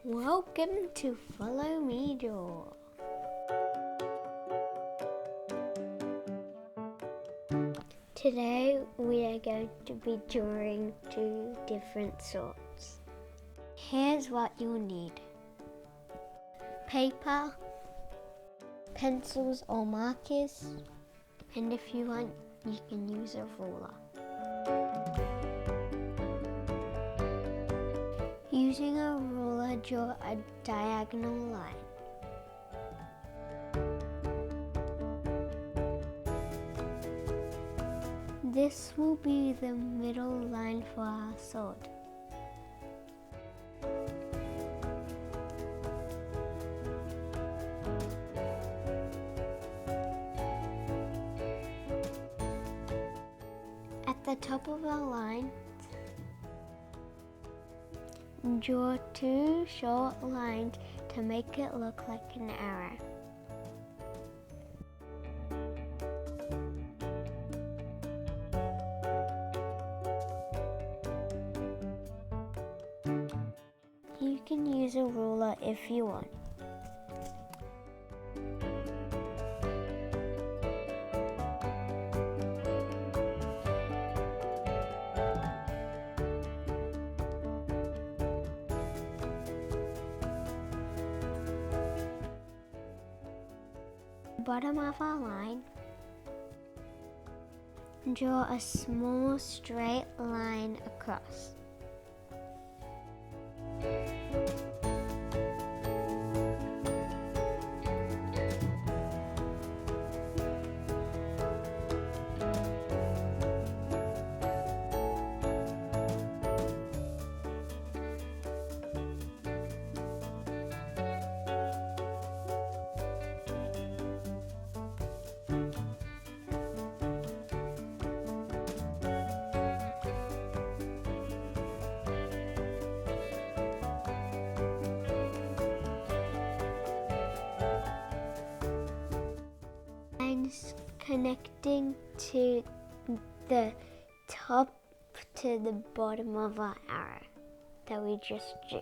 Welcome to Follow Me Draw. Today we are going to be drawing two different swords. Here's what you'll need: paper, pencils or markers, and if you want you can use a ruler. Using a ruler, draw a diagonal line. This will be the middle line for our sword. At the top of our line, draw two short lines to make it look like an arrow. You can use a ruler if you want. Bottom of our line, draw a small straight line across. Lines connecting to the top to the bottom of our arrow that we just drew.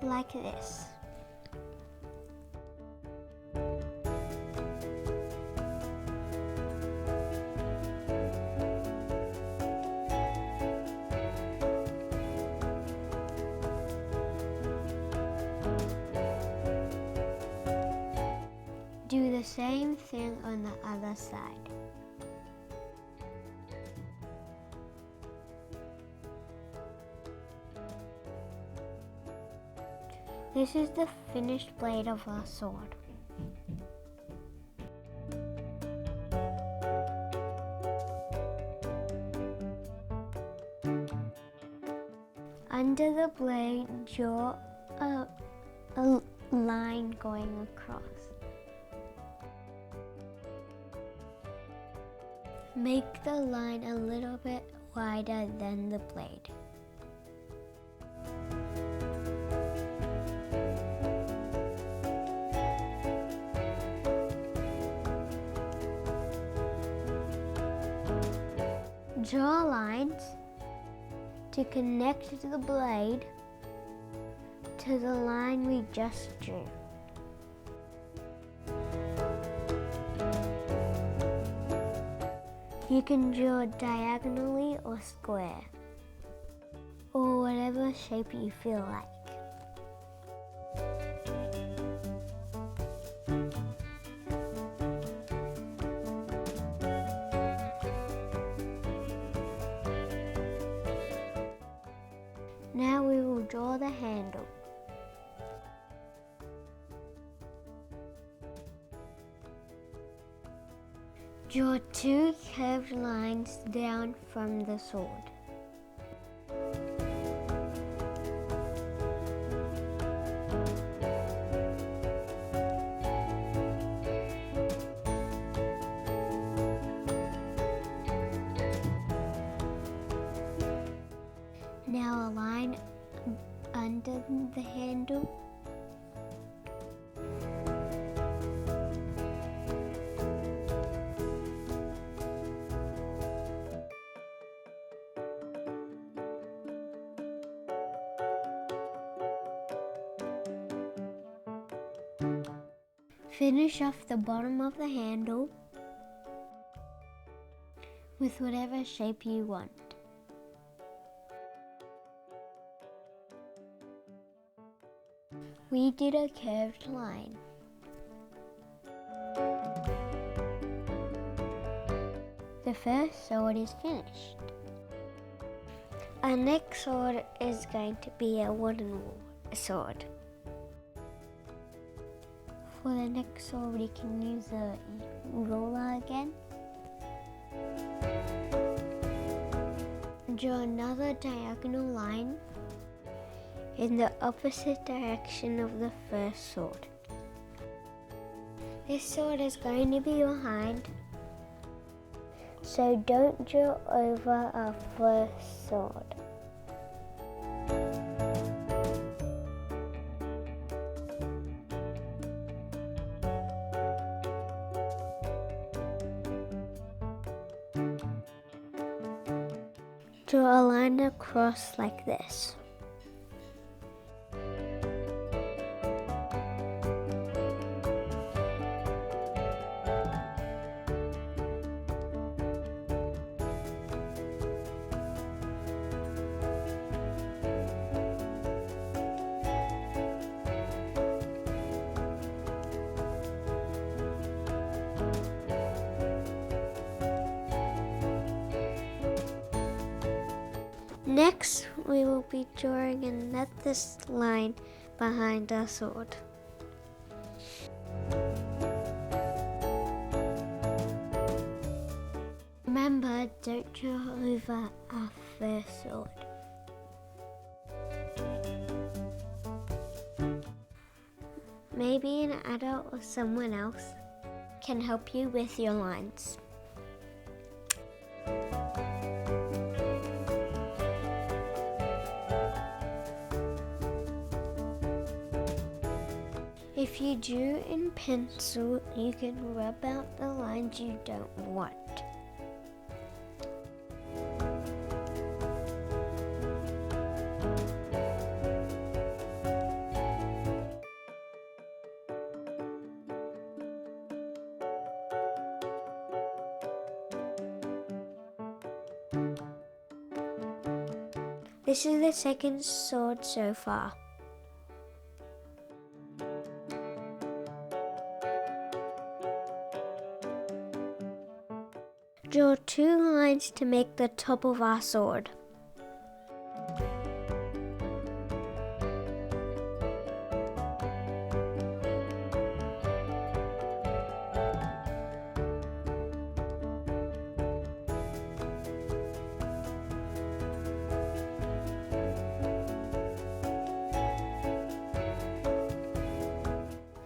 Like this. Do the same thing on the other side. This is the finished blade of our sword. Under the blade, draw a line going across. Make the line a little bit wider than the blade. Draw lines to connect the blade to the line we just drew. You can draw diagonally or square, or whatever shape you feel like. Now we will draw the handle. Draw two curved lines down from the sword. Finish off the bottom of the handle with whatever shape you want. We did a curved line. The first sword is finished. Our next sword is going to be a wooden sword. For the next sword, we can use a ruler again. Draw another diagonal line in the opposite direction of the first sword. This sword is going to be behind, so don't draw over our first sword. Draw a line across like this. Next, we will be drawing another line behind our sword. Remember, don't draw over our first sword. Maybe an adult or someone else can help you with your lines. If you drew in pencil, you can rub out the lines you don't want. This is the second sword so far. Draw two lines to make the top of our sword.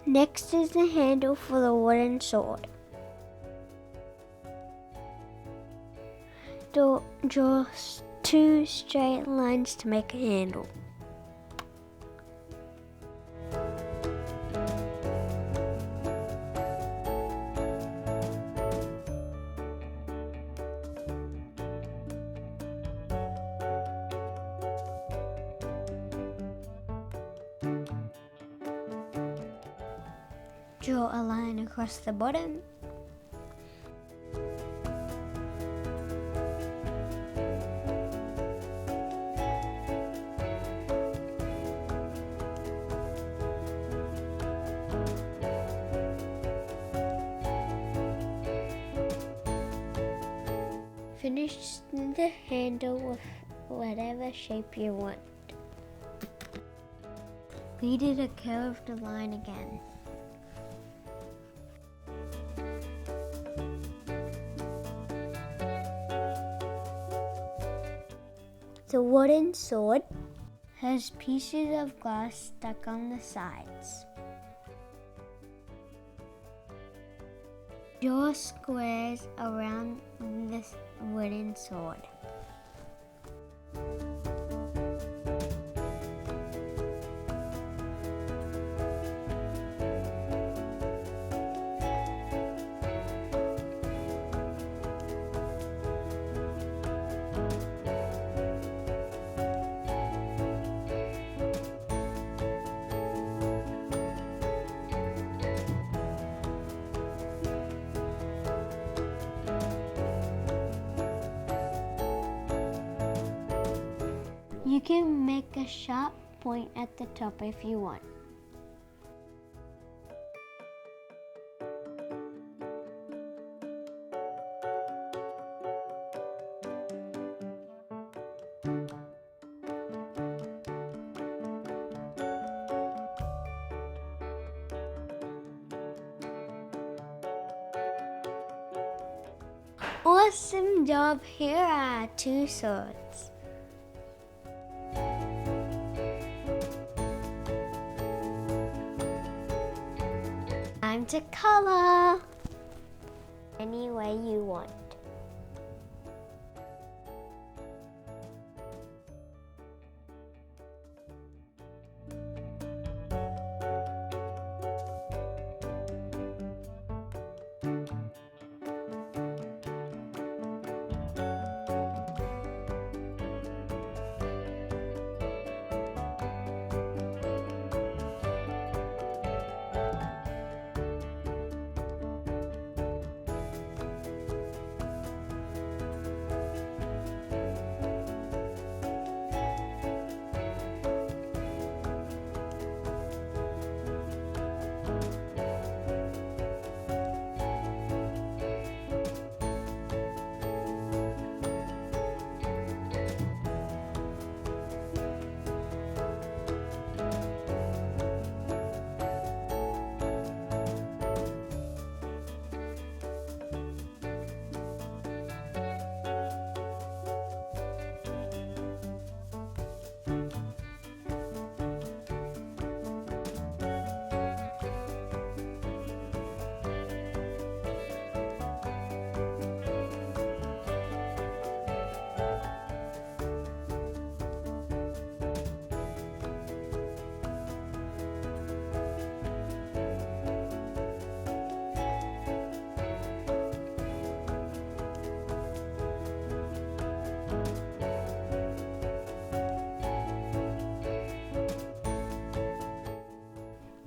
Next is the handle for the wooden sword. Draw two straight lines to make a handle. Draw a line across the bottom. Finish the handle with whatever shape you want. We did a curved line again. The wooden sword has pieces of glass stuck on the sides. Draw squares around this wooden sword. You can make a sharp point at the top if you want. Awesome job! Here are 2 swords. Time to color any way you want.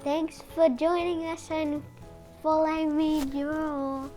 Thanks for joining us and follow me, draw.